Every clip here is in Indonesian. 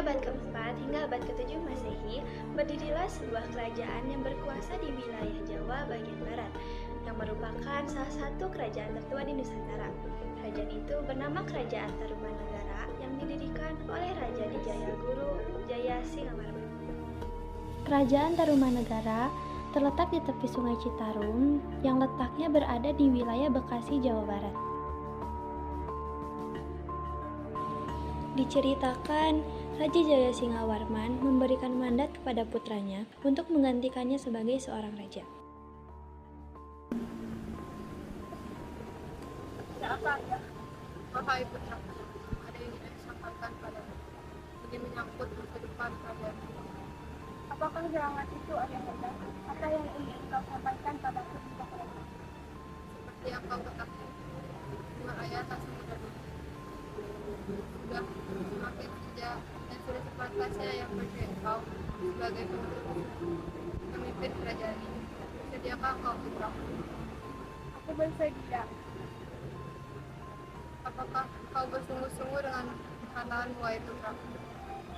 Pada abad keempat hingga abad ketujuh Masehi, berdirilah sebuah kerajaan yang berkuasa di wilayah Jawa bagian barat, yang merupakan salah satu kerajaan tertua di Nusantara. Kerajaan itu bernama Kerajaan Tarumanagara yang didirikan oleh Raja Dijayaguru Jaya Singawarman. Kerajaan Tarumanagara terletak di tepi Sungai Citarum yang letaknya berada di wilayah Bekasi, Jawa Barat. Diceritakan, Raja Jaya Singawarman memberikan mandat kepada putranya untuk menggantikannya sebagai seorang raja. Apa ya? Wahai putra, ada yang ingin saya sampaikan padamu. Ini menyangkut masa depan kalian. Apakah serangan itu ada yang benar? Apa yang ingin kau sampaikan padaku? Seperti yang kau ketahui, dua ayat tak semudah itu. Sudah semakin sejak dan sudah sepantasnya yang percaya kau sebagai pemimpin kerajaan ini. Sediakah kau putra? Aku bersedia. Apakah kau bersungguh-sungguh dengan kehalalan wahai putra?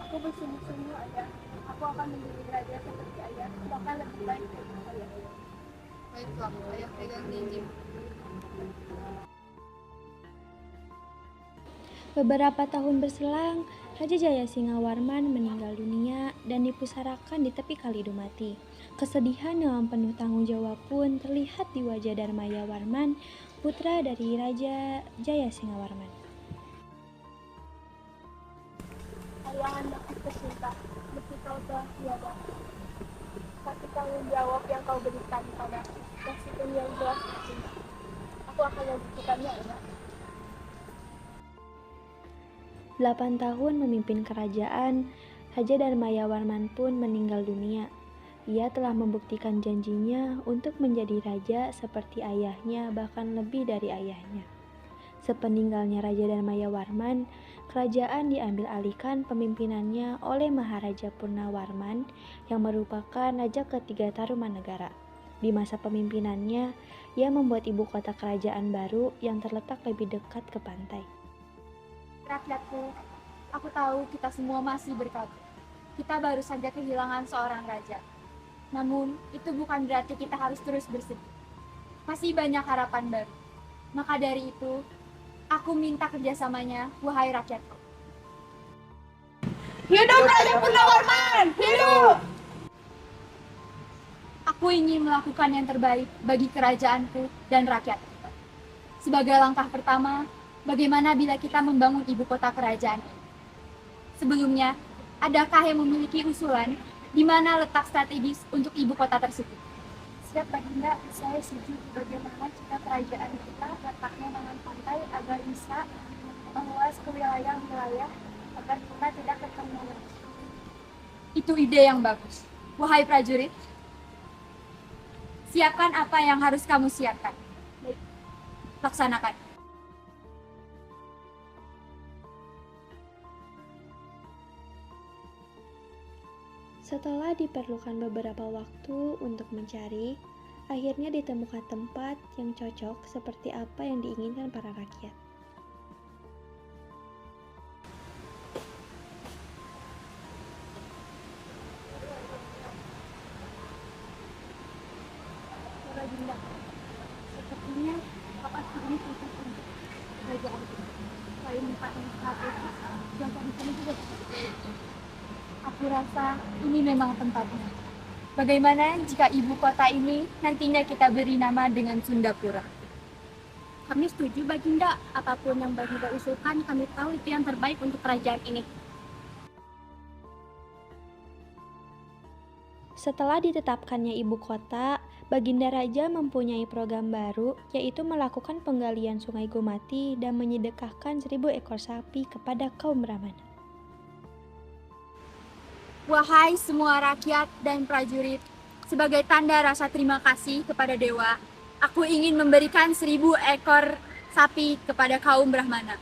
Aku bersungguh-sungguh, ayah. Aku akan menjadi raja seperti ayah, bahkan lebih baik dari ayah. Baiklah, ayah pegang janji. Beberapa tahun berselang, Raja Jaya Singawarman meninggal dunia dan dipusarakan di tepi Kali Dumati. Kesedihan yang penuh tanggung jawab pun terlihat di wajah Darmaya Warman, putra dari Raja Jaya Singawarman. Ayahandaku tercinta, meski kau telah tiada, tapi tanggung jawab yang kau berikan padaku, meskipun yang jelas tercinta, aku akan membuktikannya, ayah. 8 tahun memimpin kerajaan, Raja Darmaya Warman pun meninggal dunia. Ia telah membuktikan janjinya untuk menjadi raja seperti ayahnya, bahkan lebih dari ayahnya. Sepeninggalnya Raja Darmaya Warman, kerajaan diambil alihkan pemimpinannya oleh Maharaja Purnawarman yang merupakan raja ketiga Tarumanagara. Di masa pemimpinannya, ia membuat ibu kota kerajaan baru yang terletak lebih dekat ke pantai. Rakyatku, aku tahu kita semua masih berkabut. Kita baru saja kehilangan seorang raja. Namun, itu bukan berarti kita harus terus bersedih. Masih banyak harapan baru. Maka dari itu, aku minta kerjasamanya, wahai rakyatku. Hidup Raja Purnawarman! Hidup! Aku ingin melakukan yang terbaik bagi kerajaanku dan rakyatku. Sebagai langkah pertama, bagaimana bila kita membangun ibu kota kerajaan ini? Sebelumnya, adakah yang memiliki usulan di mana letak strategis untuk ibu kota tersebut? Siap, Baginda, saya setuju. Bagaimana jika kerajaan kita letaknya dengan pantai agar bisa meluas ke wilayah-wilayah agar kita tidak ketemu. Itu ide yang bagus. Wahai prajurit, siapkan apa yang harus kamu siapkan. Laksanakan. Setelah diperlukan beberapa waktu untuk mencari, akhirnya ditemukan tempat yang cocok seperti apa yang diinginkan para rakyat. Baginda, sepertinya tempat ini cocok untuk kerajaan kita. Selain tempat yang strategis, cuaca di sini juga bagus. Aku rasa ini memang tempatnya. Bagaimana jika ibu kota ini nantinya kita beri nama dengan Sundapura? Kami setuju, Baginda. Apapun yang Baginda usulkan, kami tahu itu yang terbaik untuk kerajaan ini. Setelah ditetapkannya ibu kota, Baginda Raja mempunyai program baru, yaitu melakukan penggalian Sungai Gumati dan menyedekahkan 1000 ekor sapi kepada kaum Brahmana. Wahai semua rakyat dan prajurit, sebagai tanda rasa terima kasih kepada Dewa, aku ingin memberikan 1000 ekor sapi kepada kaum Brahmana.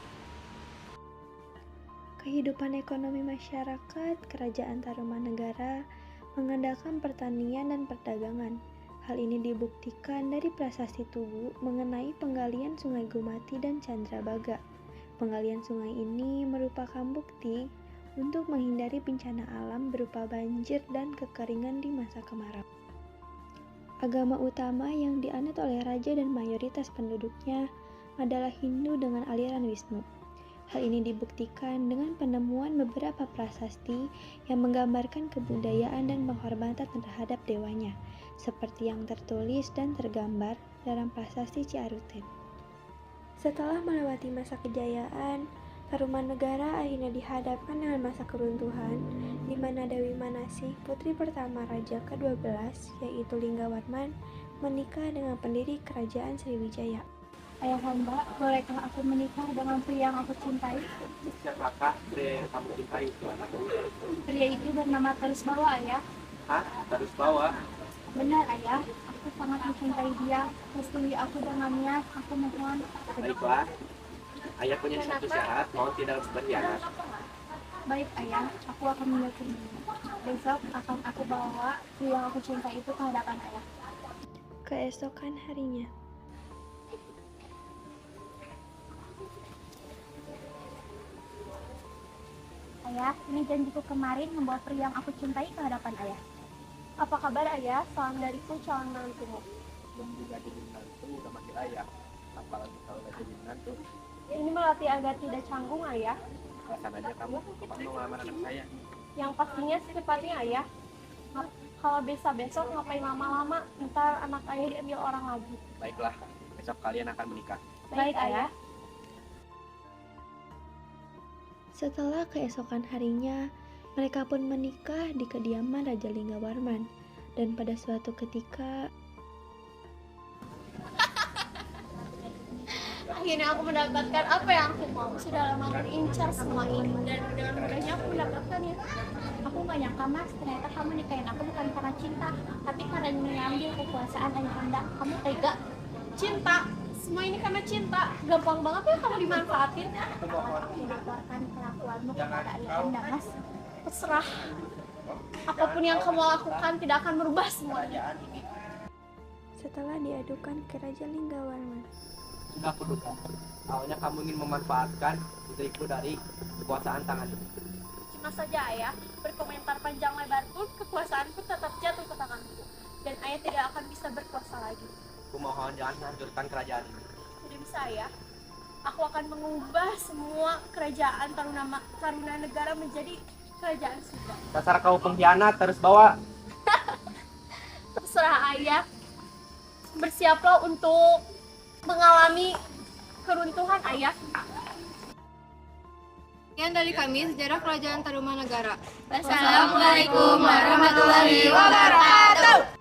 Kehidupan ekonomi masyarakat Kerajaan Tarumanagara mengandalkan pertanian dan perdagangan. Hal ini dibuktikan dari prasasti Tugu mengenai penggalian Sungai Gumati dan Candrabaga. Penggalian sungai ini merupakan bukti untuk menghindari bencana alam berupa banjir dan kekeringan di masa kemarau. Agama utama yang dianut oleh raja dan mayoritas penduduknya adalah Hindu dengan aliran Wisnu. Hal ini dibuktikan dengan penemuan beberapa prasasti yang menggambarkan kebudayaan dan penghormatan terhadap dewanya, seperti yang tertulis dan tergambar dalam prasasti Ciaruten. Setelah melewati masa kejayaan, Tarumanegara akhirnya dihadapkan dengan masa keruntuhan, di mana Dewi Manasih, putri pertama Raja ke-12, yaitu Linggawarman, menikah dengan pendiri Kerajaan Sriwijaya. Ayah hamba, bolehkah aku menikah dengan pria yang aku cintai? Siapakah pria yang kamu cintai itu? Pria itu bernama Tarisbawa, ayah. Hah? Terus bawa? Benar, ayah. Aku sangat mencintai dia. Restui aku dengannya. Aku mohon. Baiklah. Ayah punya satu syarat, mau tidak berkhianat. Baik, ayah. Aku akan meyakininya. Besok akan aku bawa pria yang aku cintai itu ke hadapan ayah. Keesokan harinya, Ayah, ini janjiku kemarin membawa pria yang aku cintai ke hadapan ayah. Apa kabar, ayah? Salam dariku, calon menantumu. Belum juga jadi menantu, udah manggil ayah. Apalagi kalau udah jadi menantu. Ini melatih agar tidak canggung, ayah. Alasan aja kamu, kapan mau ngelamar anak saya? Yang pastinya secepatnya, ayah. Kalau besok ngapain lama-lama, ntar anak ayah diambil orang lagi. Baiklah, besok kalian akan menikah. Baik, ayah. setelah keesokan harinya, mereka pun menikah di kediaman Raja Linggawarman. Dan pada suatu ketika, Akhirnya aku mendapatkan apa yang aku mau. Sudah lama berincar semua ini, dan dengan mudahnya aku mendapatkannya. Aku gak nyangka, Mas, ternyata kamu nikahin aku bukan karena cinta, tapi karena mengambil kekuasaan ayahanda. Kamu tega. Cinta, semua ini karena cinta. Gampang banget ya kamu dimanfaatin. Aku melaporkan kelakuanmu kepada ayahanda, Mas. Terserah. Apapun yang kamu lakukan tidak akan merubah semuanya. setelah diadukan ke Raja Linggawarman, Sudah aku duga. Awalnya kamu ingin memanfaatkan putriku dari kekuasaan tanganmu. Cuma saja ayah, berkomentar panjang lebar pun kekuasaanku tetap jatuh ke tanganku. Dan ayah tidak akan bisa berkuasa lagi. Aku mohon jangan menghancurkan kerajaan ini. Tidak bisa, ayah. Aku akan mengubah semua kerajaan Tarumanegara menjadi kerajaan surga. Dasar kau pengkhianat, terus bawa. Terserah ayah. Bersiaplah untuk mengalami keruntuhan, ayah. Sekian dari kami sejarah Kerajaan Tarumanegara. Wassalamualaikum warahmatullahi wabarakatuh.